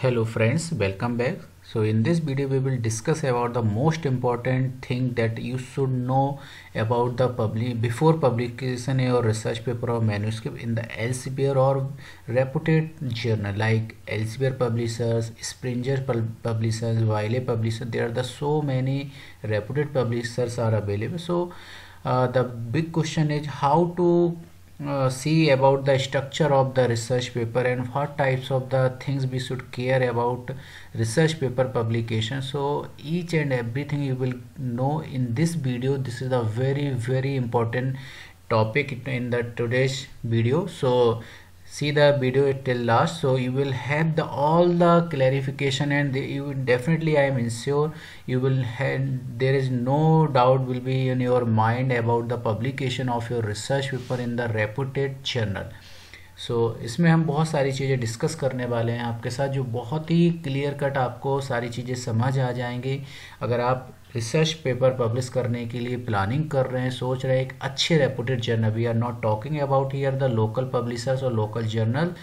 Hello friends, welcome back. So in this video we will discuss about the most important thing that you should know about the before publication or research paper or manuscript in the Elsevier or reputed journal like Elsevier Publishers, Springer Publishers, Wiley Publishers. There are so many reputed publishers are available. So the big question is how to see about the structure of the research paper and what types of the things we should care about research paper publication. So each and everything you will know in this video. This is a very important topic in the today's video. So see the video till last, so you will have the all the clarification, and you will definitely, I am sure you will have, there is no doubt will be in your mind about the publication of your research paper in the reputed journal. सो इसमें हम बहुत सारी चीज़ें discuss करने वाले हैं आपके साथ, जो बहुत ही क्लियर कट आपको सारी चीज़ें समझ आ जाएंगी। अगर आप रिसर्च पेपर पब्लिश करने के लिए प्लानिंग कर रहे हैं, सोच रहे हैं एक अच्छे reputed journal, we are not talking about here the local publishers और local journal.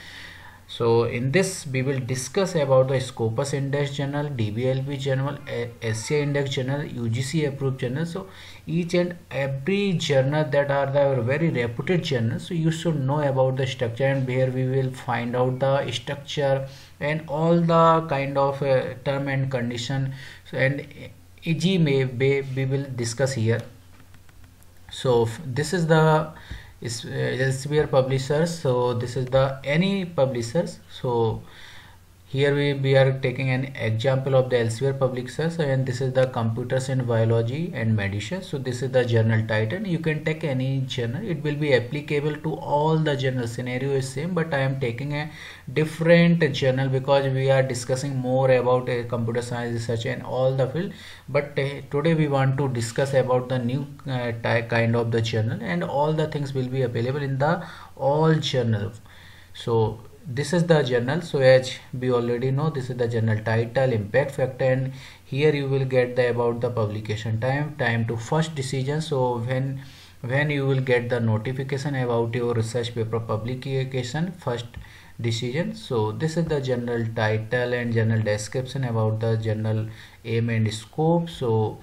So in this we will discuss about the Scopus Index Journal, DBLP Journal, SCI Index Journal, UGC approved journal. So each and every journal that are the very reputed journals, so you should know about the structure, and where we will find out the structure and all the kind of term and condition. So and EG we will discuss here. So this is the Elsevier Publishers. So this is the any publishers. So here we are taking an example of the Elsevier Publishers, and this is the Computers in Biology and Medicine. So this is the journal title. You can take any journal, it will be applicable to all the journal. Scenario is same, but I am taking a different journal because we are discussing more about computer science research and all the field. But today we want to discuss about the new kind of the journal, and all the things will be available in the all journal. So this is the journal. So as we already know, this is the journal title, impact factor, and here you will get the about the publication time to first decision. So when you will get the notification about your research paper publication, first decision. So this is the journal title and journal description about the journal aim and scope. So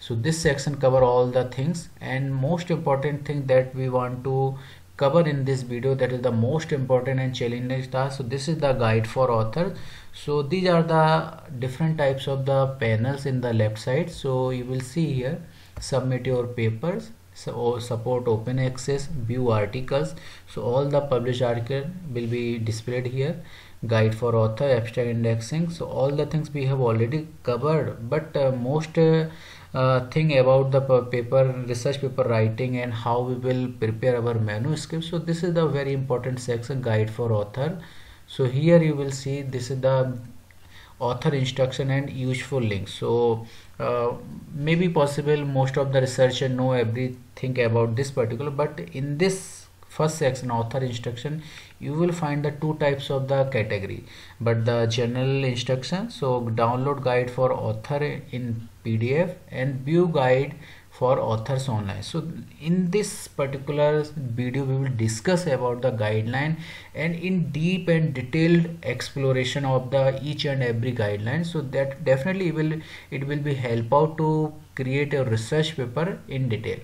this section cover all the things, and most important thing that we want to cover in this video, that is the most important and challenging task. So this is the guide for authors. So these are the different types of the panels in the left side. So you will see here, submit your papers, so support open access, view articles. So all the published article will be displayed here, guide for author, abstract indexing. So all the things we have already covered, but most thing about the research paper writing and how we will prepare our manuscript. So this is the very important section, guide for author. So here you will see this is the author instruction and useful links. So maybe possible most of the researcher know everything about this particular, but in this first section, author instruction, you will find the two types of the category, but the general instruction. So download guide for author in PDF and view guide for authors online. So in this particular video we will discuss about the guideline and in deep and detailed exploration of the each and every guideline. So that definitely it will be help out to create a research paper in detail.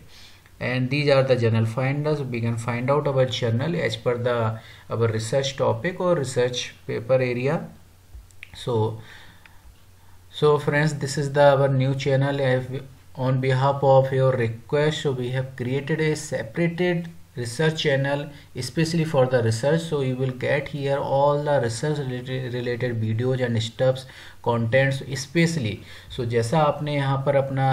And these are the journal finders. We can find out our journal as per the our research topic or research paper area. So friends, this is the our new channel. On behalf of your request, so we have created a separated research channel especially for the research. So you will get here all the research related videos and stuffs, contents especially. So जैसा आपने यहाँ पर अपना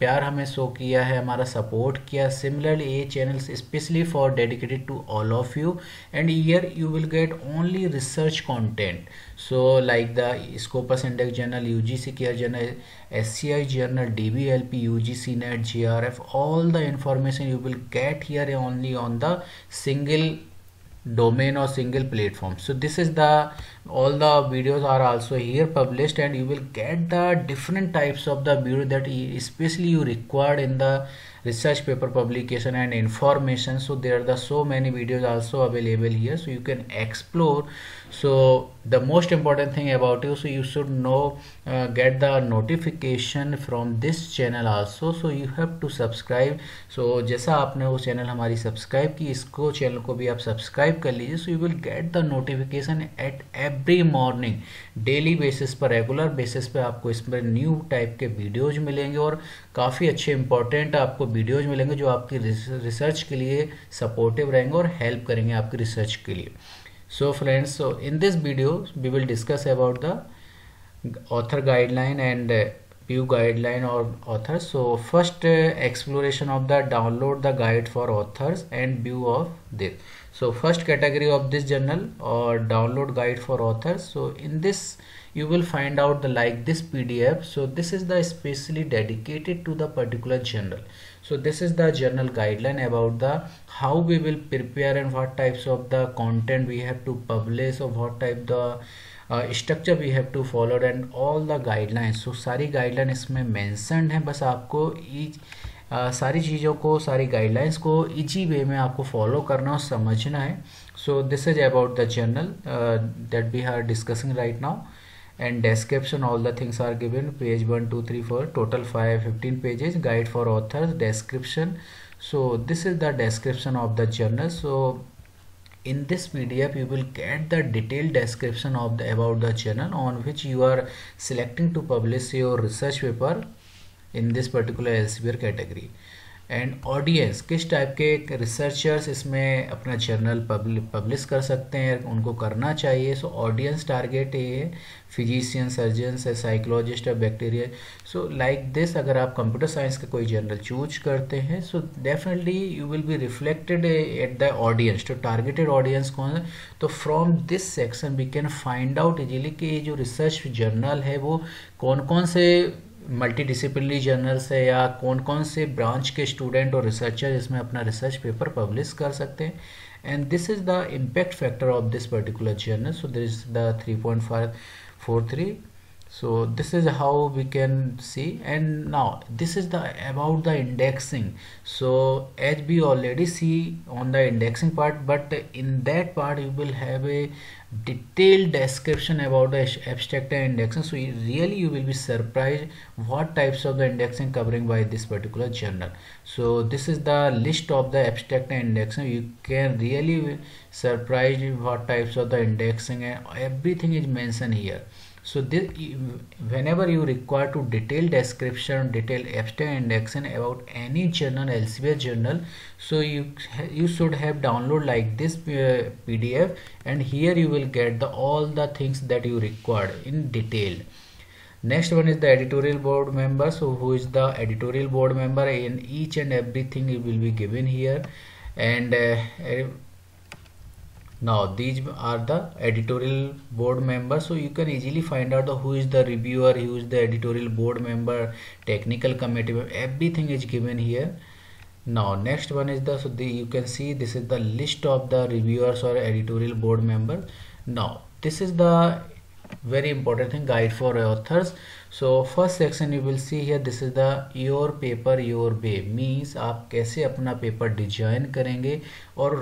प्यार हमें show किया है, हमारा सपोर्ट किया, सिमिलरली ये channel specially for dedicated to all of you, and here you will get only research content. So like the Scopus Index Journal, UGC Care Journal, SCI Journal, DBLP, UGC Net, GRF, all the information you will get here only on the single domain or single platform. So this is the all the videos are also here published, and you will get the different types of the video that especially you required in the research paper publication and information. So there are the so many videos also available here, so you can explore. So the most important thing about you, so you should know, get the notification from this channel also, so you have to subscribe. so जैसा आपने वो channel हमारी subscribe की, इसको channel को भी आप subscribe कर लीजिए. So you will get the notification at every morning, daily basis पर, रेगुलर बेसिस पर आपको इसमें न्यू टाइप के वीडियोज मिलेंगे और काफ़ी अच्छे इंपॉर्टेंट आपको वीडियोज मिलेंगे जो आपकी रिसर्च के लिए सपोर्टिव रहेंगे और हेल्प करेंगे आपकी रिसर्च के लिए. So friends, so in this video we will discuss about the author guideline and view guideline or authors. So first, exploration of the download the guide for authors and view of this. So first category of this journal or download guide for authors. So in this you will find out the like this PDF. So this is the especially dedicated to the particular journal. So this is the journal guideline about the how we will prepare and what types of the content we have to publish or what type the structure we have to follow and all the guidelines. So सारी guideline इसमें mentioned है, बस आपको सारी चीज़ों को, सारी guidelines को इजी वे में आपको फॉलो करना और समझना है. So this is about the journal that we are discussing right now. And description, all the things are given, page 1 2 3 4, total 15 pages, guide for authors, description. So this is the description of the journal. So in this PDF you will get the detailed description of the about the journal on which you are selecting to publish your research paper in this particular Elsevier category. And audience, किस type के researchers इसमें अपना journal publish कर सकते हैं, उनको करना चाहिए. सो ऑडियंस टारगेट ये है फिजिशियन, सर्जन्स है, साइकोलॉजिस्ट है, बैक्टीरिया. सो लाइक दिस, अगर आप कंप्यूटर साइंस का कोई जर्नल चूज करते हैं so definitely you will be reflected at the audience. तो टारगेटेड ऑडियंस कौन है, तो from this section we can find out easily कि ये जो रिसर्च जर्नल है वो कौन कौन से मल्टीडिसिप्लिनरी जर्नल्स है या कौन कौन से ब्रांच के स्टूडेंट और रिसर्चर इसमें अपना रिसर्च पेपर पब्लिश कर सकते हैं. And this is the impact factor of this particular journal. So this is the 3.543. So this is how we can see. And now this is the about the indexing. So as we already see on the indexing part, but in that part you will have a detailed description about the abstract and indexing. So really you will be surprised what types of the indexing covering by this particular journal. So this is the list of the abstract and indexing. You can really surprised what types of the indexing and everything is mentioned here. So this, whenever you require to detailed description, detailed abstract indexing about any journal, Elsevier journal, so you should have download like this PDF, and here you will get the all the things that you required in detail. Next one is the editorial board member. So who is the editorial board member, in each and everything it will be given here. And now these are the editorial board members. So you can easily find out the who is the reviewer, who is the editorial board member, technical committee, everything is given here. Now next one is the, so you can see this is the list of the reviewers or editorial board members. Now this is the very important thing, guide for authors. So first section you will see here, this is the your paper your way, means आप कैसे अपना paper design करेंगे. और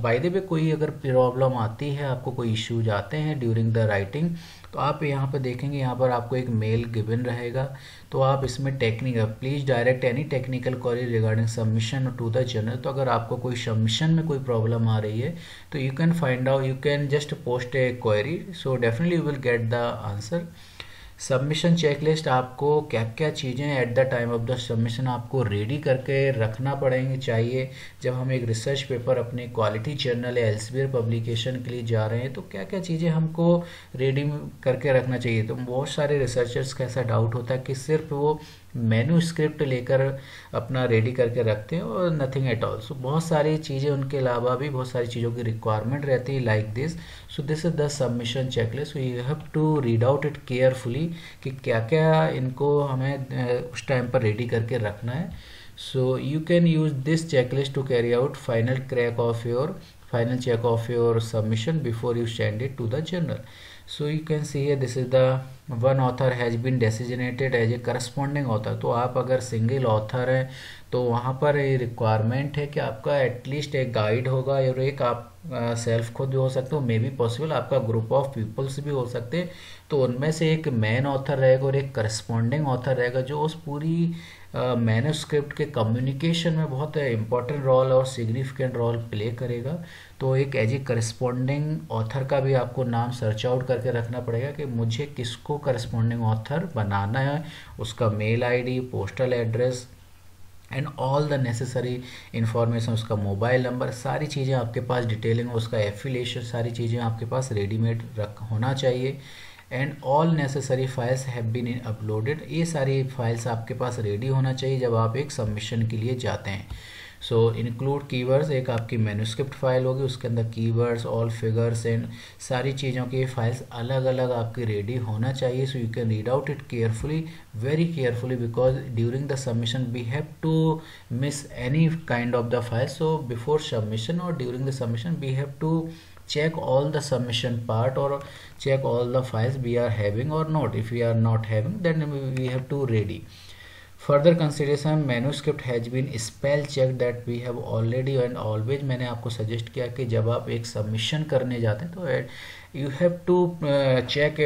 by the वे कोई अगर problem आती है, आपको कोई इश्यूज आते हैं ड्यूरिंग द राइटिंग, तो आप यहाँ पर देखेंगे, यहाँ पर आपको एक मेल गिवन रहेगा. तो आप इसमें technical, please direct any technical query regarding submission to the journal. तो अगर आपको कोई सबमिशन में कोई प्रॉब्लम आ रही है तो you can find out, you can just post A query. So definitely you will get the answer. Submission checklist, आपको क्या क्या चीज़ें eight the time of the submission आपको रेडी करके रखना पड़ेंगे चाहिए. जब हम एक रिसर्च पेपर अपने क्वालिटी जर्नल या एल्सेवियर पब्लिकेशन के लिए जा रहे हैं तो क्या क्या चीज़ें हमको रेडी करके रखना चाहिए. तो बहुत सारे रिसर्चर्स का ऐसा डाउट होता है कि सिर्फ वो मेनू स्क्रिप्ट लेकर अपना रेडी करके रखते हैं और नथिंग एट ऑल. सो बहुत सारी चीज़ें, उनके अलावा भी बहुत सारी चीज़ों की रिक्वायरमेंट रहती है like this. So this is the submission checklist. So you have to read out it carefully कि क्या क्या इनको हमें उस टाइम पर रेडी करके रखना है. So you can use this checklist to carry out final check of your submission before you send it to the journal. So you can see here, this is the one author has been designated as a corresponding author. तो आप अगर single author हैं तो वहाँ पर ये requirement है कि आपका एटलीस्ट एक गाइड होगा और एक आप सेल्फ खुद भी हो सकते हो, मे बी पॉसिबल आपका ग्रुप ऑफ पीपल्स भी हो सकते हैं। तो उनमें से एक मेन ऑथर रहेगा और एक करस्पॉन्डिंग ऑथर रहेगा जो उस पूरी मैन्युस्क्रिप्ट के कम्युनिकेशन में बहुत इंपॉर्टेंट रोल और सिग्निफिकेंट रोल प्ले करेगा। तो एक एज ए करस्पॉन्डिंग ऑथर का भी आपको नाम सर्च आउट करके रखना पड़ेगा कि मुझे किसको करस्पॉन्डिंग ऑथर बनाना है, उसका mail ID, postal address and all the necessary information, उसका मोबाइल नंबर, सारी चीज़ें आपके पास डिटेलिंग, उसका एफिलिएशन, सारी चीज़ें आपके पास रेडीमेड रख होना चाहिए। And all necessary files have been uploaded, ये सारी फाइल्स आपके पास रेडी होना चाहिए जब आप एक सबमिशन के लिए जाते हैं। सो इंक्लूड कीवर्ड्स, एक आपकी मैन्युस्क्रिप्ट फाइल होगी, उसके अंदर कीवर्ड्स, ऑल फिगर्स एंड सारी चीज़ों की फाइल्स अलग अलग आपकी रेडी होना चाहिए। So you can read out it carefully, very carefully, because during the submission we have to miss any kind of the file. So before submission और during the submission we have to check all the submission part or check all the files we are having or not. If we are not having, then we have to ready. Further consideration, manuscript has been spell checked that we have already and always। मैंने आपको suggest किया कि जब आप एक submission करने जाते हैं तो you have to check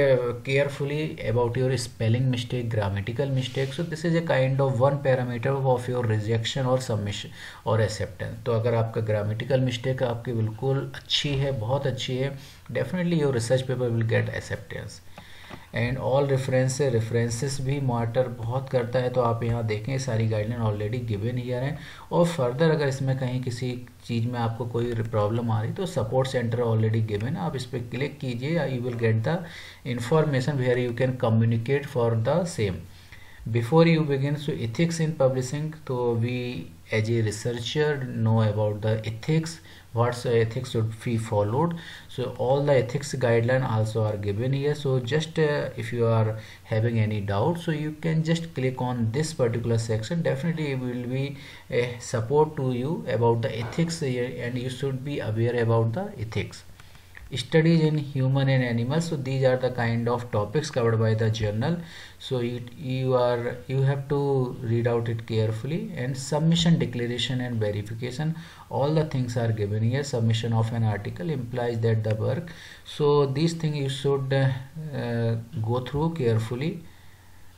carefully about your spelling mistake, grammatical mistake। So this is a kind of one parameter of your rejection or submission or acceptance। तो अगर आपका grammatical mistake आपकी बिल्कुल अच्छी है, बहुत अच्छी है, definitely your research paper will get acceptance। And all references भी मैटर बहुत करता है। तो आप यहाँ देखें सारी गाइडलाइन ऑलरेडी गिवन हियर हैं। और फर्दर अगर इसमें कहीं किसी चीज़ में आपको कोई प्रॉब्लम आ रही तो सपोर्ट सेंटर ऑलरेडी गिवन है, आप इस पर क्लिक कीजिए, you will get the information where you can communicate for the same. Before you begin, so ethics in publishing, so we as a researcher know about the ethics, what ethics should be followed. So all the ethics guideline also are given here. So just if you are having any doubt, so you can just click on this particular section. Definitely it will be a support to you about the ethics and you should be aware about the ethics. Studies in human and animals, so these are the kind of topics covered by the journal. So you have to read out it carefully. And submission, declaration and verification, all the things are given here. Submission of an article implies that the work, so these things you should go through carefully.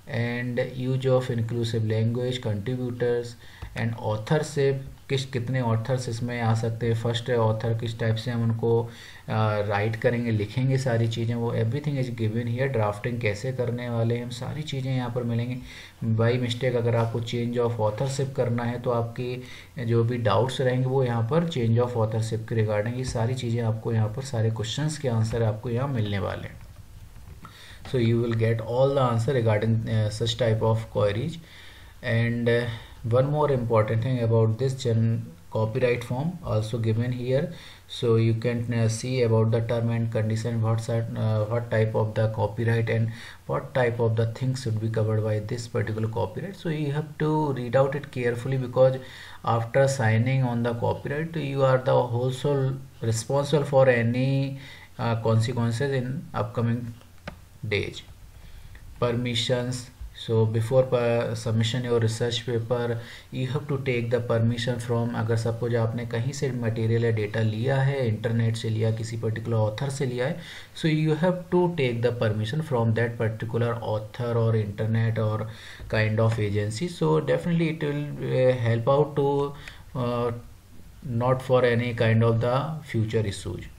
And use of inclusive language, contributors and authorship, कितने authors इसमें आ सकते हैं, first author किस type से हम उनको right करेंगे, लिखेंगे, सारी चीज़ें वो everything is given here. Drafting कैसे करने वाले हैं, सारी चीज़ें यहाँ पर मिलेंगी। बाई मिस्टेक अगर आपको चेंज ऑफ ऑथरशिप करना है तो आपकी जो भी डाउट्स रहेंगे वो यहाँ पर चेंज ऑफ ऑथरशिप के रिगार्डिंग, ये सारी चीज़ें आपको यहाँ पर सारे क्वेश्चंस के आंसर आपको यहाँ मिलने वाले हैं। So you will get all the answer regarding such type of queries. And one more important thing about this copyright form also given here. So you can see about the term and condition, what type of the copyright and what type of the things should be covered by this particular copyright. So you have to read out it carefully, because after signing on the copyright you are the also responsible for any consequences in upcoming days. Permissions, so before submission your research paper you have to take the permission from, अगर suppose आपने कहीं से material या data लिया है, internet से लिया, किसी पर्टिकुलर ऑथर से लिया है, so you have to take the permission from that particular author or internet or kind of agency. So definitely it will help out to not for any kind of the future issues.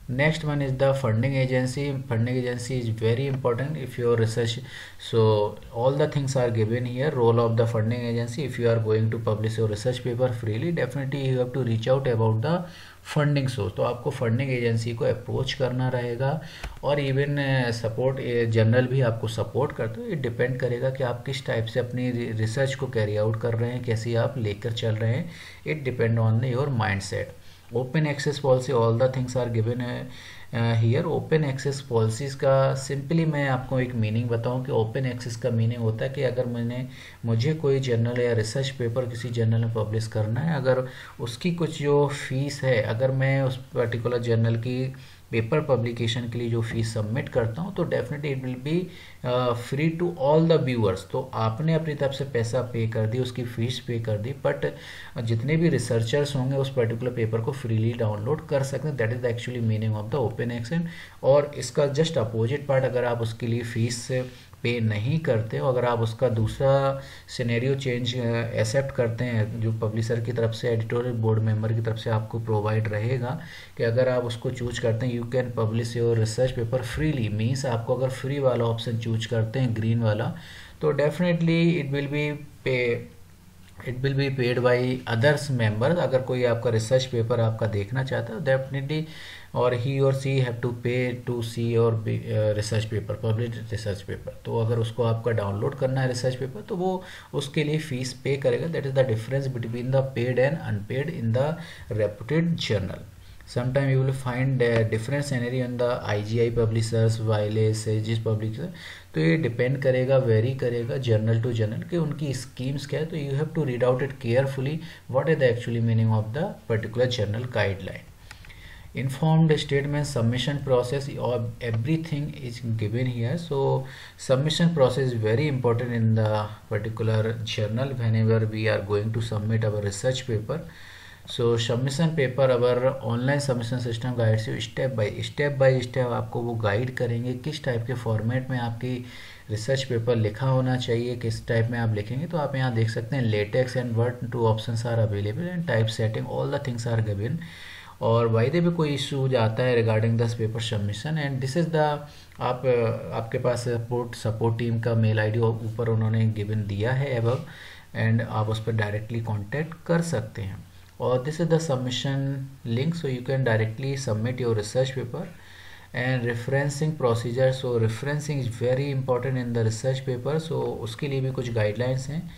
Next one is the funding agency. Funding agency is very important if your research, so all the things are given here. Role of the funding agency, if you are going to publish your research paper freely, definitely you have to reach out about the funding source. तो आपको funding agency को approach करना रहेगा, और even support general भी आपको support करते हो। ये डिपेंड करेगा कि आप किस टाइप से अपनी रिसर्च को कैरी आउट कर रहे हैं, कैसे आप लेकर चल रहे हैं। It depend on your mindset. Open access policy, all the things are given here open access policies का सिंपली मैं आपको एक मीनिंग बताऊं कि ओपन एक्सेस का मीनिंग होता है कि अगर मुझे कोई जर्नल या रिसर्च पेपर किसी जर्नल में पब्लिश करना है, अगर उसकी कुछ जो फीस है, अगर मैं उस पर्टिकुलर जर्नल की पेपर पब्लिकेशन के लिए जो फीस सबमिट करता हूँ तो definitely it will be free to all the viewers. तो आपने अपनी तरफ से पैसा पे कर दी, उसकी फीस पे कर दी, बट जितने भी रिसर्चर्स होंगे उस पर्टिकुलर पेपर को फ्रीली डाउनलोड कर सकते हैं। That is the actually meaning of the open access. और इसका जस्ट अपोजिट पार्ट, अगर आप उसके लिए फीस पे नहीं करते हो, अगर आप उसका दूसरा सिनेरियो चेंज एक्सेप्ट करते हैं जो पब्लिशर की तरफ से, एडिटोरियल बोर्ड मेंबर की तरफ से आपको प्रोवाइड रहेगा कि अगर आप उसको चूज करते हैं, you can publish your research paper freely, means आपको अगर फ्री वाला ऑप्शन चूज करते हैं ग्रीन वाला, तो definitely it will be paid by others members. अगर कोई आपका रिसर्च पेपर आपका देखना चाहता है डेफिनेटली, और ही और सी हैव टू पे टू सी और research paper, publish research paper. तो अगर उसको आपका डाउनलोड करना है रिसर्च पेपर तो वो उसके लिए फीस पे करेगा। That is the difference between the paid and unpaid in the reputed journal. Sometime you will find different scenario in the IGI publishers, wireless जिस पब्लिशर, तो ये डिपेंड करेगा, वेरी करेगा जर्नल टू जर्नल कि उनकी schemes क्या है। तो you have to read out it carefully what is the actually meaning of the particular journal guideline. Informed statement, submission process, or everything is given here. So submission process is very important in the particular journal whenever we are going to submit our research paper. So submission paper our online submission system guides you step by step आपको वो guide करेंगे किस type के format में आपकी research paper लिखा होना चाहिए, किस टाइप में आप लिखेंगे। तो आप यहाँ देख सकते हैं LaTeX and Word, two options are available and typesetting, all the things are given. और वायदे भी कोई इशू जाता है regarding the paper submission, and this is the आपके पास सपोर्ट टीम का मेल आईडी ऊपर उन्होंने गिवन दिया है अबव, एंड आप उस पर डायरेक्टली कांटेक्ट कर सकते हैं। और this is the submission link, so you can directly submit your research paper. And referencing procedure, so referencing is very important in the research paper. So उसके लिए भी कुछ गाइडलाइंस हैं।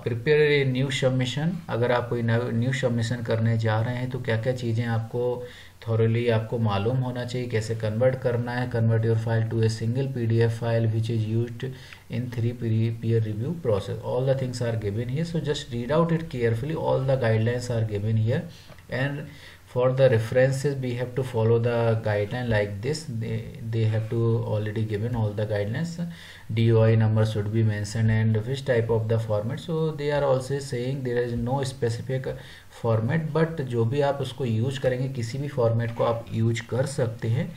प्रिपेयर ए न्यू सबमिशन, अगर आप कोई new submission करने जा रहे हैं तो क्या क्या चीज़ें आपको थॉरली आपको मालूम होना चाहिए, कैसे कन्वर्ट करना है। Convert your file to a single PDF file which is used in 3 peer review process. All the things are given here, so just read out it carefully. All the guidelines are given here, and for the references we have to follow the guideline like this. They have to already given all the guidelines. DOI number should be mentioned and which type of the format. So they are also saying there is no specific format, but जो भी आप उसको use करेंगे किसी भी format को आप use कर सकते हैं,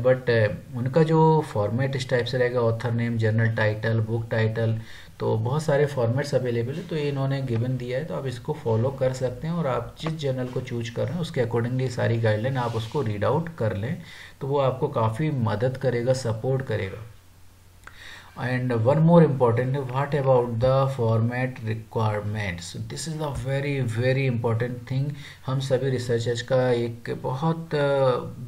बट उनका जो फॉर्मेट इस टाइप से रहेगा, author name, journal title, book title, तो बहुत सारे फॉर्मेट्स अवेलेबल है। तो ये इन्होंने गिवन दिया है, तो आप इसको फॉलो कर सकते हैं और आप जिस जर्नल को चूज कर रहे हैं उसके अकॉर्डिंगली सारी गाइडलाइन आप उसको रीड आउट कर लें, तो वो आपको काफ़ी मदद करेगा, सपोर्ट करेगा। And one more important, what about the format requirements? This is a very important thing। हम सभी रिसर्चर्स का एक बहुत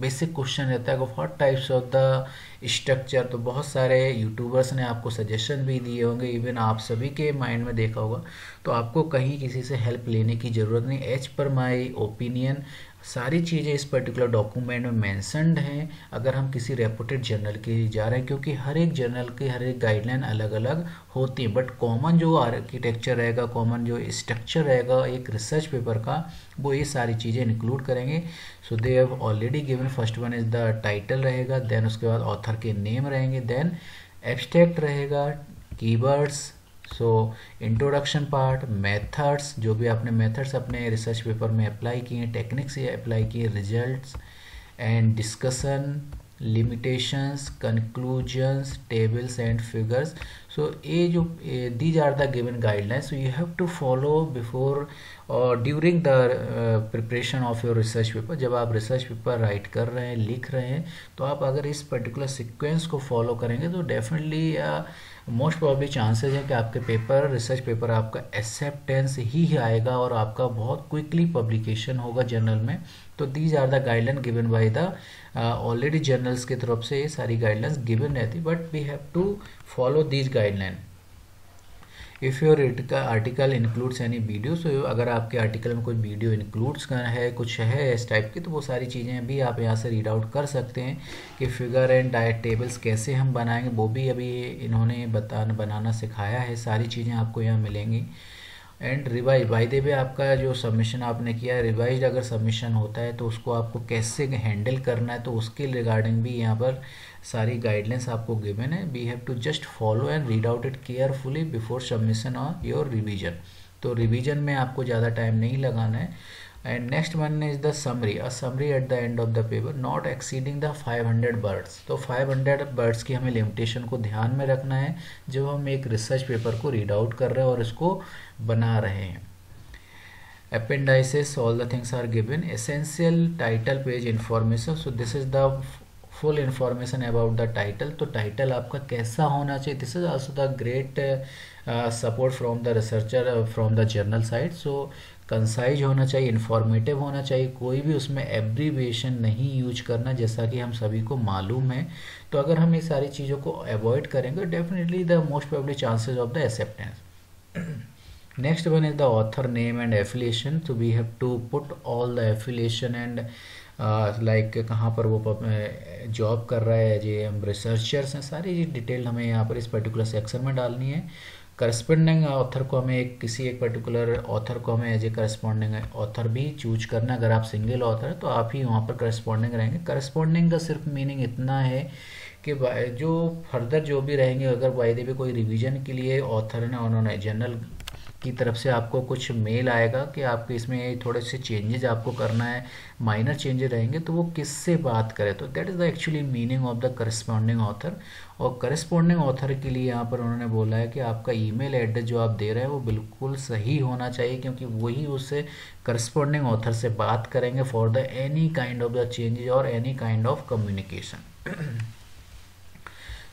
बेसिक क्वेश्चन रहता है, what types of the structure. तो बहुत सारे यूट्यूबर्स ने आपको सजेशन भी दिए होंगे, इवन आप सभी के माइंड में देखा होगा, तो आपको कहीं किसी से हेल्प लेने की ज़रूरत नहीं। एज पर माई ओपिनियन सारी चीज़ें इस पर्टिकुलर डॉक्यूमेंट में मेंशन्ड हैं अगर हम किसी रेपुटेड जर्नल के लिए जा रहे हैं, क्योंकि हर एक जर्नल की हर एक गाइडलाइन अलग अलग होती है, बट कॉमन जो आर्किटेक्चर रहेगा, कॉमन जो स्ट्रक्चर रहेगा एक रिसर्च पेपर का, वो ये सारी चीज़ें इंक्लूड करेंगे। So they have already given, first one is the title रहेगा, देन उसके बाद ऑथर के नेम रहेंगे, देन एब्स्ट्रैक्ट रहेगा, keywords, so introduction part, methods, जो भी आपने मेथड्स अपने रिसर्च पेपर में अप्लाई किए हैं, टेक्निक्स ये अप्लाई किए, results and discussion, limitations, conclusions, tables and figures. So ये जो these are the given guidelines, so you have to follow before और during the preparation of your research paper. जब आप रिसर्च पेपर राइट कर रहे हैं, लिख रहे हैं, तो आप अगर इस पर्टिकुलर सीक्वेंस को फॉलो करेंगे तो डेफिनेटली मोस्ट प्रॉब्ली चांसेस है कि आपके पेपर, रिसर्च पेपर आपका एक्सेप्टेंस ही आएगा और आपका बहुत क्विकली पब्लिकेशन होगा जर्नल में। तो these are the guideline given by the already journals की तरफ से ये सारी गाइडलाइंस गिवन रहती, but we have to follow these guideline. If your article includes any video, so अगर आपके आर्टिकल में कोई वीडियो इंक्लूड्स है, कुछ है इस टाइप की, तो वो सारी चीज़ें भी आप यहाँ से रीड आउट कर सकते हैं कि फिगर एंड डायट टेबल्स कैसे हम बनाएंगे, वो भी अभी इन्होंने बनाना सिखाया है, सारी चीज़ें आपको यहाँ मिलेंगी। एंड रिवाइज, बाय द वे आपका जो सबमिशन आपने किया है, रिवाइज अगर सबमिशन होता है तो उसको आपको कैसे हैंडल करना है, तो उसके रिगार्डिंग भी यहाँ पर सारी गाइडलाइंस आपको गिवन है। We have to just follow and read out it carefully before submission और योर रिवीजन। तो रिवीजन में आपको ज़्यादा टाइम नहीं लगाना है। And next one is the summary, a summary at the end of the paper not exceeding the 500 words. तो 500 words की हमें लिमिटेशन को ध्यान में रखना है जब हम एक रिसर्च पेपर को रीड आउट कर रहे हैं और इसको बना रहे हैं। appendices, all the things are given. Essential title page information, so this is the full information about the title। तो टाइटल आपका कैसा होना चाहिए, this is also the great support from the researcher from the journal side. So concise होना चाहिए, informative होना चाहिए, कोई भी उसमें एब्रीविएशन नहीं यूज करना, जैसा कि हम सभी को मालूम है। तो अगर हम ये सारी चीज़ों को अवॉइड करेंगे, definitely the most probably chances of the acceptance. Next one is the author name and affiliation, so we have to put all the affiliation and like कहाँ पर वो जॉब कर रहा है, जो हम रिसर्चर्स हैं, सारी डिटेल हमें यहाँ पर इस पर्टिकुलर सेक्शन में डालनी है। करस्पॉन्डिंग ऑथर को हमें किसी एक पर्टिकुलर ऑथर को हमें एज ए करस्पॉन्डिंग ऑथर भी चूज करना। अगर आप सिंगल ऑथर है तो आप ही वहाँ पर करस्पॉन्डिंग रहेंगे। करस्पॉन्डिंग का सिर्फ मीनिंग इतना है कि जो फर्दर जो भी रहेंगे, अगर बाय द वे कोई रिवीजन के लिए ऑथर ने उन्होंने जर्नल की तरफ से आपको कुछ मेल आएगा कि आपके इसमें थोड़े से चेंजेस आपको करना है, माइनर चेंजेस रहेंगे, तो वो किससे बात करे, तो that is the actually meaning of the corresponding author. और करस्पॉन्डिंग ऑथर के लिए यहाँ पर उन्होंने बोला है कि आपका ईमेल एड्रेस जो आप दे रहे हैं वो बिल्कुल सही होना चाहिए, क्योंकि वही उससे करस्पॉन्डिंग ऑथर से बात करेंगे for the any kind of the changes और any kind of communication.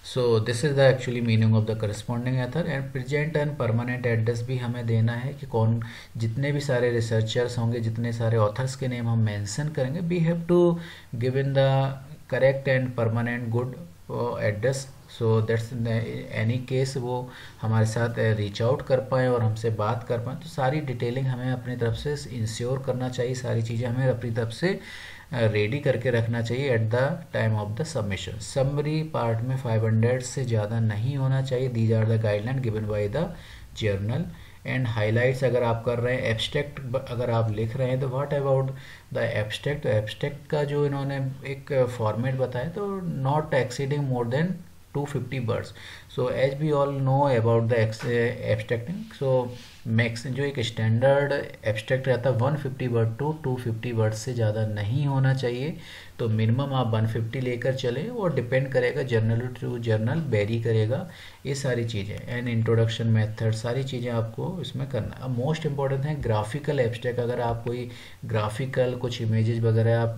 So this is the actually meaning of the corresponding author. And present and permanent address भी हमें देना है कि कौन, जितने भी सारे रिसर्चर्स होंगे, जितने सारे ऑथर्स के नेम हम मेंशन करेंगे, we have to give in the correct and permanent good address, so that's any case वो हमारे साथ रीच आउट कर पाएँ और हमसे बात कर पाएँ। तो सारी डिटेलिंग हमें अपनी तरफ से इंश्योर करना चाहिए, सारी चीज़ें हमें अपनी तरफ से रेडी करके रखना चाहिए at the time of the submission. Summary part में 500 से ज़्यादा नहीं होना चाहिए। These are the guideline given by the journal. And highlights अगर आप कर रहे हैं, एब्स्ट्रैक्ट अगर आप लिख रहे हैं, तो व्हाट अबाउट द एब्स्ट्रैक्ट। तो एब्स्ट्रैक्ट का जो इन्होंने एक फॉर्मेट बताया, तो not exceeding more than 250 words। So as we all know about the abstracting, so max जो एक स्टैंडर्ड एब्स्ट्रैक्ट रहता है 150 वर्ड टू 250 वर्ड से ज़्यादा नहीं होना चाहिए। तो मिनिमम आप 150 लेकर चलें, और डिपेंड करेगा जर्नल टू जर्नल, वेरी करेगा ये सारी चीज़ें। एंड इंट्रोडक्शन मेथड, सारी चीज़ें आपको इसमें करना। अब मोस्ट इंपॉर्टेंट है ग्राफिकल एब्स्ट्रैक्ट। अगर आप कोई ग्राफिकल कुछ इमेजेस वगैरह आप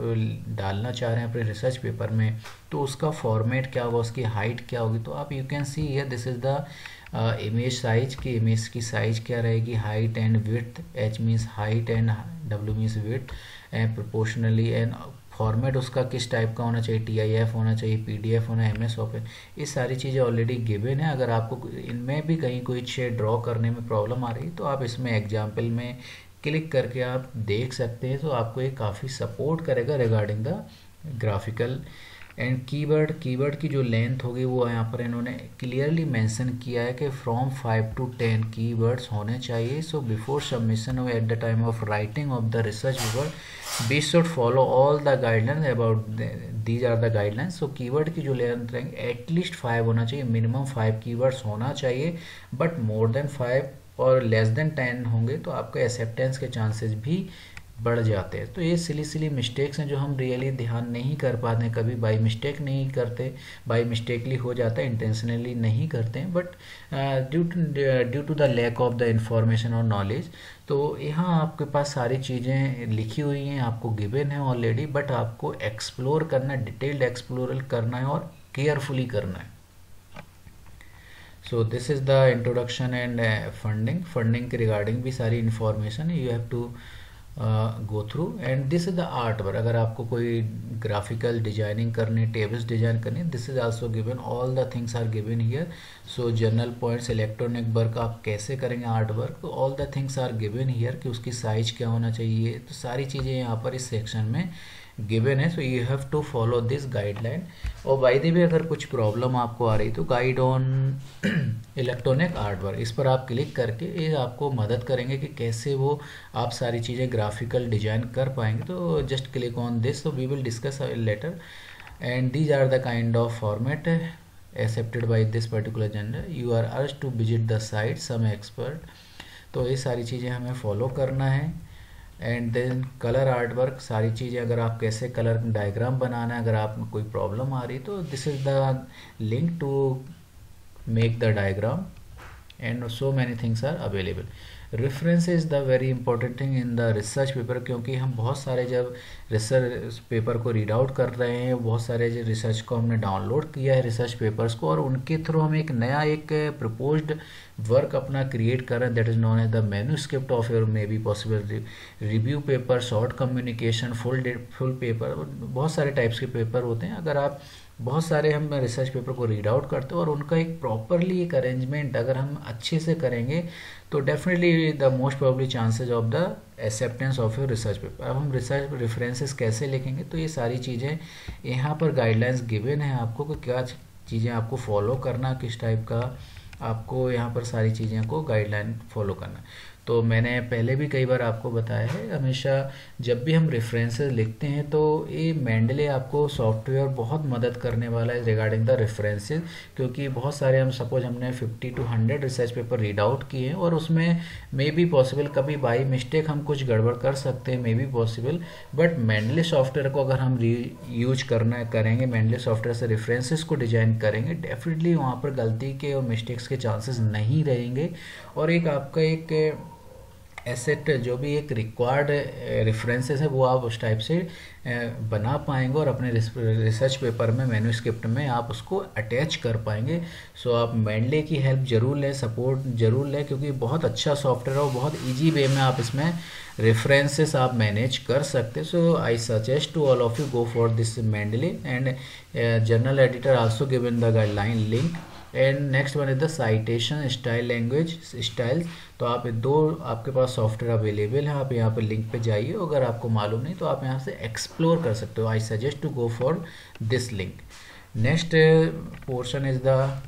डालना चाह रहे हैं अपने रिसर्च पेपर में, तो उसका फॉर्मेट क्या होगा, उसकी हाइट क्या होगी, तो आप you can see here this is the image size की, इमेज की साइज क्या रहेगी, height and width, H means height and W means width, and proportionally, and format उसका किस टाइप का होना चाहिए, TIF होना चाहिए, PDF होना, MS ऑफिस, ये सारी चीज़ें ऑलरेडी गिवन है। अगर आपको इनमें भी कहीं कुछ ड्रॉ करने में प्रॉब्लम आ रही है, तो आप इसमें एग्जाम्पल में क्लिक करके आप देख सकते हैं, तो आपको ये काफ़ी सपोर्ट करेगा regarding the graphical. And keyword की जो लेंथ होगी वो यहाँ पर इन्होंने क्लियरली मेंशन किया है कि फ्रॉम 5 to 10 कीवर्ड्स होने चाहिए। सो बिफोर सबमिशन और at the time of writing of the research paper we should follow all the guidelines about these are the guidelines. So keyword की जो लेंथ रहेंगे at least 5 होना चाहिए, मिनिमम 5 कीवर्ड्स होना चाहिए, बट मोर देन 5 और less than 10 होंगे तो आपके एक्सेप्टेंस के चांसेस भी बढ़ जाते हैं। तो ये सिली मिस्टेक्स हैं जो हम रियली ध्यान नहीं कर पाते, कभी बाई मिस्टेक नहीं करते, बाई मिस्टेकली हो जाता है, इंटेंशनली नहीं करते हैं, but due to the lack of the information और नॉलेज। तो यहाँ आपके पास सारी चीज़ें लिखी हुई हैं, आपको गिवन है ऑलरेडी, बट आपको एक्सप्लोर करना, डिटेल्ड एक्सप्लोर करना है और केयरफुली करना है। So this is the introduction and funding के रिगार्डिंग भी सारी इंफॉर्मेशन है, you have to go through. And this is the art work. अगर आपको कोई ग्राफिकल डिजाइनिंग करनी, टेबल्स डिजाइन करनी, this is also given, all the things are given here. So general points, electronic work आप कैसे करेंगे, art work, तो all the things are given here कि उसकी साइज क्या होना चाहिए, तो सारी चीज़ें यहाँ पर इस सेक्शन में गिवन है। So you have to follow this guideline. और बाय द वे अगर कुछ प्रॉब्लम आपको आ रही तो guide on electronic art work, इस पर आप क्लिक करके ये आपको मदद करेंगे कि कैसे वो आप सारी चीज़ें ग्राफिकल डिजाइन कर पाएंगे। तो जस्ट क्लिक ऑन दिस, तो we will discuss later and these are the kind of format accepted by this particular gender, you are urged to visit the site, some expert। तो ये सारी चीज़ें हमें follow करना है। And then colour art work, सारी चीज़ें अगर आप कैसे कलर डायग्राम बनाना है, अगर आप कोई प्रॉब्लम आ रही तो this is the link to make the diagram and so many things are available. Reference is the very important thing in the research paper, क्योंकि हम बहुत सारे जब रिसर्च पेपर को रीड आउट कर रहे हैं, बहुत सारे जो रिसर्च को हमने डाउनलोड किया है रिसर्च पेपर्स को, और उनके थ्रू हम एक नया एक प्रपोज्ड वर्क अपना क्रिएट कर रहे हैं, that is known as the manuscript of your may B possible review paper, short communication, full paper, बहुत सारे टाइप्स के पेपर होते हैं। अगर आप बहुत सारे हम रिसर्च पेपर को रीड आउट करते हैं और उनका एक प्रॉपरली एक अरेंजमेंट अगर हम अच्छे से करेंगे तो definitely the most probably chances of the acceptance of your research paper. अब हम रिसर्च रेफरेंसेस कैसे लिखेंगे, तो ये सारी चीज़ें यहाँ पर गाइडलाइंस गिवन है आपको कि क्या चीज़ें आपको फॉलो करना, किस टाइप का आपको यहाँ पर सारी चीज़ें को गाइडलाइन फॉलो करना। तो मैंने पहले भी कई बार आपको बताया है, हमेशा जब भी हम रेफरेंसेस लिखते हैं तो ये मेंडले आपको सॉफ्टवेयर बहुत मदद करने वाला है रिगार्डिंग द रेफरेंसेस, क्योंकि बहुत सारे हम सपोज हमने 50 to 100 research paper read out किए हैं और उसमें मे बी पॉसिबल कभी बाई मिस्टेक हम कुछ गड़बड़ कर सकते हैं, may be possible, but Mendeley software को अगर हम यूज करेंगे, मेंडले सॉफ्टवेयर से रेफरेंसेस को डिजाइन करेंगे, डेफिनेटली वहाँ पर गलती के और मिस्टेक्स के चांसेस नहीं रहेंगे। और एक आपका एक एसेट जो भी एक रिक्वायर्ड रेफरेंसेस है वो आप उस टाइप से बना पाएंगे और अपने रिसर्च पेपर में मैन्यूस्क्रिप्ट में आप उसको अटैच कर पाएंगे। सो आप मेंडले की हेल्प जरूर लें, सपोर्ट जरूर लें, क्योंकि बहुत अच्छा सॉफ्टवेयर है और बहुत ईजी वे में आप इसमें रेफरेंसेस आप मैनेज कर सकते। So I suggest to all of you go for this Mendeley and journal editor also given the guideline link. And next one is the citation style, language styles. तो आप दो आपके पास सॉफ्टवेयर अवेलेबल है, आप यहाँ पे लिंक पे जाइए, अगर आपको मालूम नहीं तो आप यहाँ से एक्सप्लोर कर सकते हो। I suggest to go for this link. Next portion is the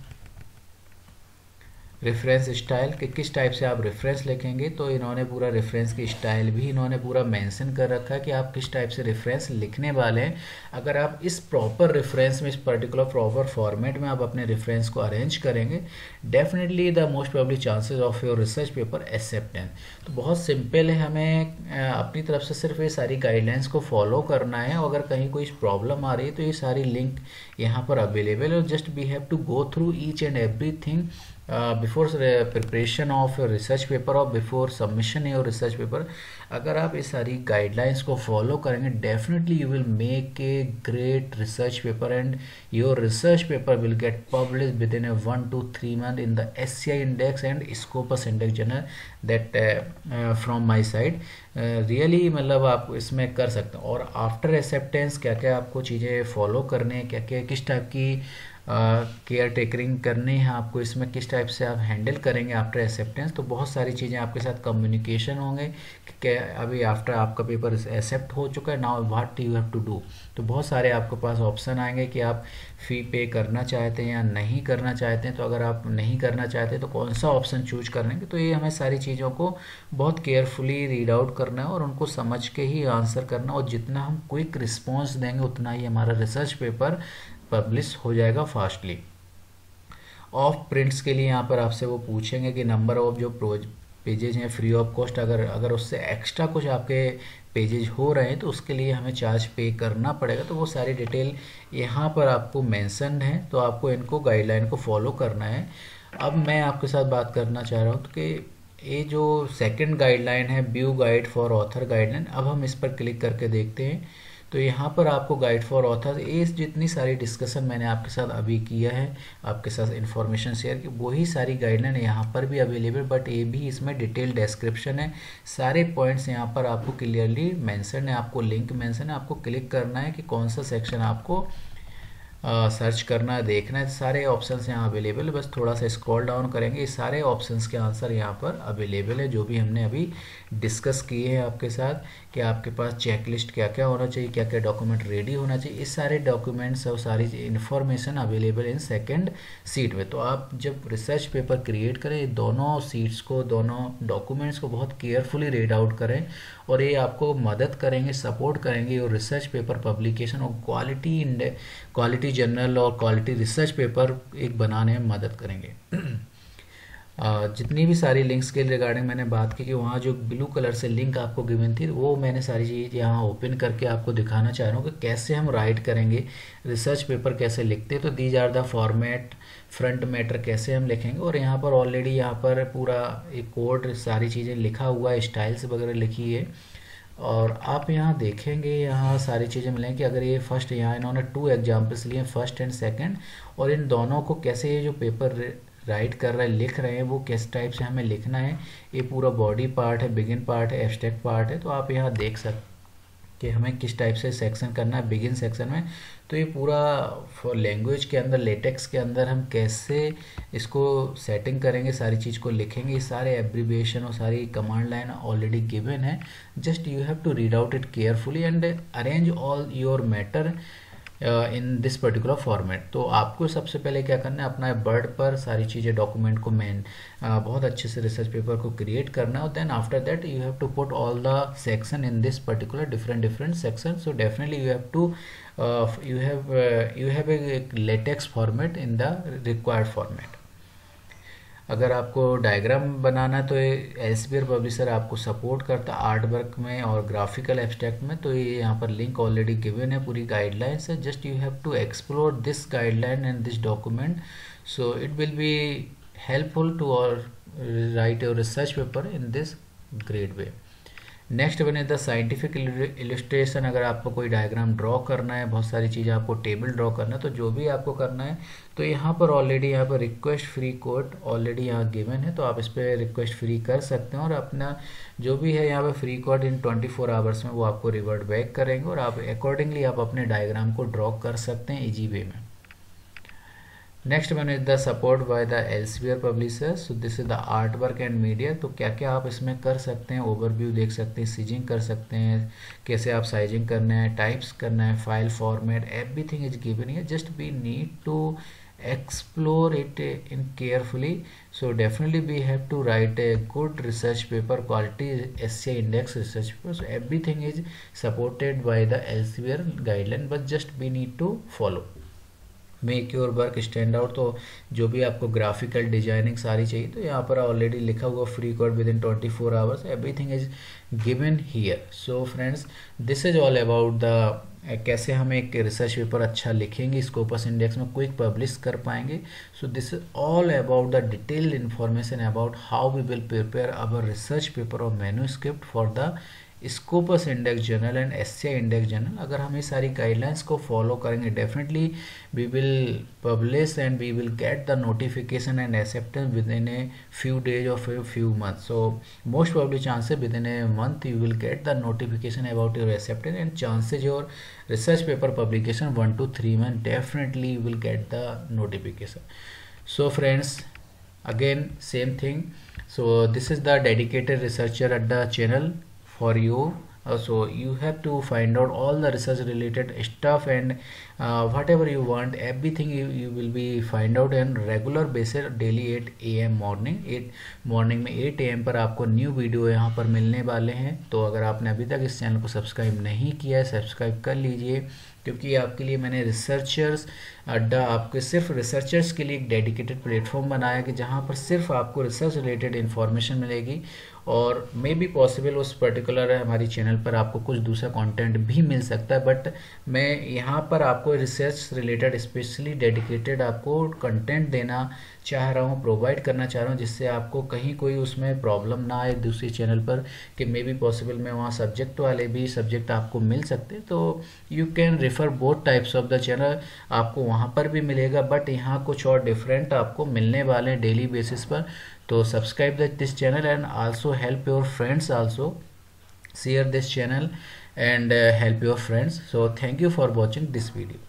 reference style, कि किस टाइप से आप रेफरेंस लिखेंगे। तो इन्होंने पूरा रेफरेंस की स्टाइल भी इन्होंने पूरा मेंशन कर रखा है कि आप किस टाइप से रेफरेंस लिखने वाले हैं। अगर आप इस प्रॉपर रेफरेंस में, इस पर्टिकुलर प्रॉपर फॉर्मेट में आप अपने रेफरेंस को अरेंज करेंगे, definitely the most probably chances of your research paper acceptance. तो बहुत सिंपल है, हमें अपनी तरफ से सिर्फ ये सारी गाइडलाइंस को फॉलो करना है। और अगर कहीं कोई प्रॉब्लम आ रही है तो ये सारी लिंक यहाँ पर अवेलेबल है, just we have to go through each and everything before preparation of research paper और before submission your research paper. अगर आप ये सारी गाइडलाइंस को फॉलो करेंगे, definitely you will make a great research paper and your research paper will get publish within 1 to 3 months in the SCI index and Scopus index journal that from my side. Really मतलब आप इसमें कर सकते हैं। और after acceptance क्या क्या आपको चीज़ें फॉलो करने हैं, क्या क्या किस टाइप की केयर टेकरिंग करनी है आपको, इसमें किस टाइप से आप हैंडल करेंगे आफ्टर एक्सेप्टेंस। तो बहुत सारी चीज़ें आपके साथ कम्युनिकेशन होंगे कि अभी आफ्टर आपका पेपर एक्सेप्ट हो चुका है, now what you have to do. तो बहुत सारे आपके पास ऑप्शन आएंगे कि आप फ़ी पे करना चाहते हैं या नहीं करना चाहते हैं। तो अगर आप नहीं करना चाहते तो कौन सा ऑप्शन चूज करेंगे। तो ये हमें सारी चीज़ों को बहुत केयरफुली रीड आउट करना है और उनको समझ के ही आंसर करना, और जितना हम क्विक रिस्पॉन्स देंगे उतना ही हमारा रिसर्च पेपर पब्लिश हो जाएगा फास्टली। ऑफ प्रिंट्स के लिए यहाँ पर आपसे वो पूछेंगे कि नंबर ऑफ जो पेजेज हैं फ्री ऑफ कॉस्ट, अगर उससे एक्स्ट्रा कुछ आपके पेजेज हो रहे हैं तो उसके लिए हमें चार्ज पे करना पड़ेगा। तो वो सारी डिटेल यहाँ पर आपको मेंशन्ड है, तो आपको इनको गाइडलाइन को फॉलो करना है। अब मैं आपके साथ बात करना चाह रहा हूँ कि ये जो सेकंड गाइडलाइन है, view guide for author guideline, अब हम इस पर क्लिक करके देखते हैं। तो यहाँ पर आपको गाइड फॉर ऑथर्स, ये जितनी सारी डिस्कशन मैंने आपके साथ अभी किया है, आपके साथ इन्फॉर्मेशन शेयर की, वही सारी गाइडलाइन यहाँ पर भी अवेलेबल, बट ये भी इसमें डिटेल डिस्क्रिप्शन है। सारे पॉइंट्स यहाँ पर आपको क्लियरली मेंशन है, आपको लिंक मेंशन है, आपको क्लिक करना है कि कौन सा सेक्शन आपको सर्च करना है, देखना है। सारे ऑप्शंस यहाँ अवेलेबल है, बस थोड़ा सा स्क्रॉल डाउन करेंगे, ये सारे ऑप्शंस के आंसर यहाँ पर अवेलेबल है, जो भी हमने अभी डिस्कस किए हैं आपके साथ, कि आपके पास चेकलिस्ट क्या क्या होना चाहिए, क्या क्या डॉक्यूमेंट रेडी होना चाहिए, इस सारे डॉक्यूमेंट्स और सारी information available in second seat में। तो आप जब रिसर्च पेपर क्रिएट करें, ये दोनों सीट्स को, दोनों डॉक्यूमेंट्स को बहुत केयरफुली रीड आउट करें, और ये आपको मदद करेंगे, सपोर्ट करेंगे और रिसर्च पेपर पब्लिकेशन और क्वालिटी जर्नल और क्वालिटी रिसर्च पेपर एक बनाने में मदद करेंगे। जितनी भी सारी लिंक्स के रिगार्डिंग मैंने बात की, कि वहाँ जो ब्लू कलर से लिंक आपको गिवन थी, वो मैंने सारी चीज़ यहाँ ओपन करके आपको दिखाना चाह रहा हूँ कि कैसे हम राइट करेंगे, रिसर्च पेपर कैसे लिखते हैं। तो these are the format, front matter कैसे हम लिखेंगे, और यहाँ पर ऑलरेडी यहाँ पर पूरा एक कोड सारी चीज़ें लिखा हुआ है, स्टाइल्स वगैरह लिखी है, और आप यहाँ देखेंगे यहाँ सारी चीज़ें मिलेंगी। अगर ये फर्स्ट, यहाँ इन्होंने 2 एग्जाम्पल्स लिए, फर्स्ट एंड सेकंड, और इन दोनों को कैसे ये जो पेपर राइट कर रहे हैं, लिख रहे हैं, वो किस टाइप से हमें लिखना है। ये पूरा बॉडी पार्ट है, बिगिन पार्ट है, एब्स्ट्रैक्ट पार्ट है। तो आप यहाँ देख सकते कि हमें किस टाइप से सेक्शन करना है बिगिन सेक्शन में। तो ये पूरा लैंग्वेज के अंदर, लेटेक्स के अंदर हम कैसे इसको सेटिंग करेंगे, सारी चीज़ को लिखेंगे, ये सारे एब्रीविएशन और सारी कमांड लाइन ऑलरेडी गिवन है। Just you have to read out it carefully and arrange all your matter in this particular format. तो आपको सबसे पहले क्या करना है, अपना वर्ड पर सारी चीज़ें, डॉक्यूमेंट को बहुत अच्छे से रिसर्च पेपर को क्रिएट करना है, और then after that you have to put all the section in this particular different section. So definitely you have to you have a latex format in the required format। अगर आपको diagram बनाना है तो ये Elsevier publisher आपको support करता है art work में और ग्राफिकल एब्स्ट्रैक्ट में। तो ये यहाँ पर लिंक ऑलरेडी गिवन है, पूरी गाइडलाइंस है। Just you have to explore this guideline and this document, so it will be helpful to write your research paper in this great way. Next one is the scientific illustration. अगर आपको कोई diagram draw करना है, बहुत सारी चीज़ें आपको table draw करना है, तो जो भी आपको करना है, तो यहाँ पर ऑलरेडी यहाँ पर रिक्वेस्ट फ्री कोड ऑलरेडी यहाँ गिवन है, तो आप इस पर रिक्वेस्ट फ्री कर सकते हैं, और अपना जो भी है यहाँ पर फ्री कोड इन 24 आवर्स में वो आपको रिवर्ट बैक करेंगे, और आप अकॉर्डिंगली आप अपने डायग्राम को ड्रॉ कर सकते हैं ईजी वे में। Next one is the support by the Elsevier publishers. So this is the art work and media. तो क्या क्या आप इसमें कर सकते हैं, ओवरव्यू देख सकते हैं, सीजिंग कर सकते हैं, कैसे आप साइजिंग करना है, टाइप्स करना है, file format, everything is given here. Just we need to explore it in carefully. So definitely we have to write a good research paper, quality SCI index research paper. So everything is supported by the Elsevier guideline, but just we need to follow. Make your work stand out. तो जो भी आपको graphical designing सारी चाहिए, तो यहाँ पर already लिखा हुआ free code within 24 hours, everything is given here. So friends, this is all about the कैसे हम एक रिसर्च पेपर अच्छा लिखेंगे, स्कोपस इंडेक्स में क्विक पब्लिश कर पाएंगे। So this is all about the detailed information about how we will prepare our research paper और manuscript for the Scopus index journal and SCI index journal. अगर हम ये सारी गाइडलाइंस को फॉलो करेंगे, definitely we will publish and we will get the notification and acceptance within a few days or few months. So most probably chances within a month you will get the notification about your acceptance, and chances your research paper publication 1 to 3 months definitely you will get the notification. So friends, again same thing. So this is the dedicated researcher at the channel for you. So you have to find out all the research related stuff, and whatever you want, everything you will be find out on regular basis daily 8 AM morning में 8 AM पर आपको new video यहाँ पर मिलने वाले हैं। तो अगर आपने अभी तक इस चैनल को सब्सक्राइब नहीं किया है, सब्सक्राइब कर लीजिए, क्योंकि आपके लिए मैंने रिसर्चर्स अड्डा, आपके सिर्फ रिसर्चर्स के लिए एक डेडिकेटेड प्लेटफॉर्म बनाया कि जहाँ पर सिर्फ आपको रिसर्च रिलेटेड इन्फॉर्मेशन मिलेगी, और मे बी पॉसिबल उस पर्टिकुलर हमारी चैनल पर आपको कुछ दूसरा कंटेंट भी मिल सकता है, बट मैं यहाँ पर आपको रिसर्च रिलेटेड स्पेशली डेडिकेटेड आपको कंटेंट देना चाह रहा हूँ, प्रोवाइड करना चाह रहा हूँ, जिससे आपको कहीं कोई उसमें प्रॉब्लम ना आए दूसरी चैनल पर कि मे बी पॉसिबल में वहाँ सब्जेक्ट वाले भी सब्जेक्ट आपको मिल सकते हैं। तो you can refer both types of the channel, आपको वहाँ पर भी मिलेगा बट यहाँ कुछ और डिफरेंट आपको मिलने वाले हैं डेली बेसिस पर। तो subscribe this channel and also help your friends also, share this channel and help your friends. So thank you for watching this video.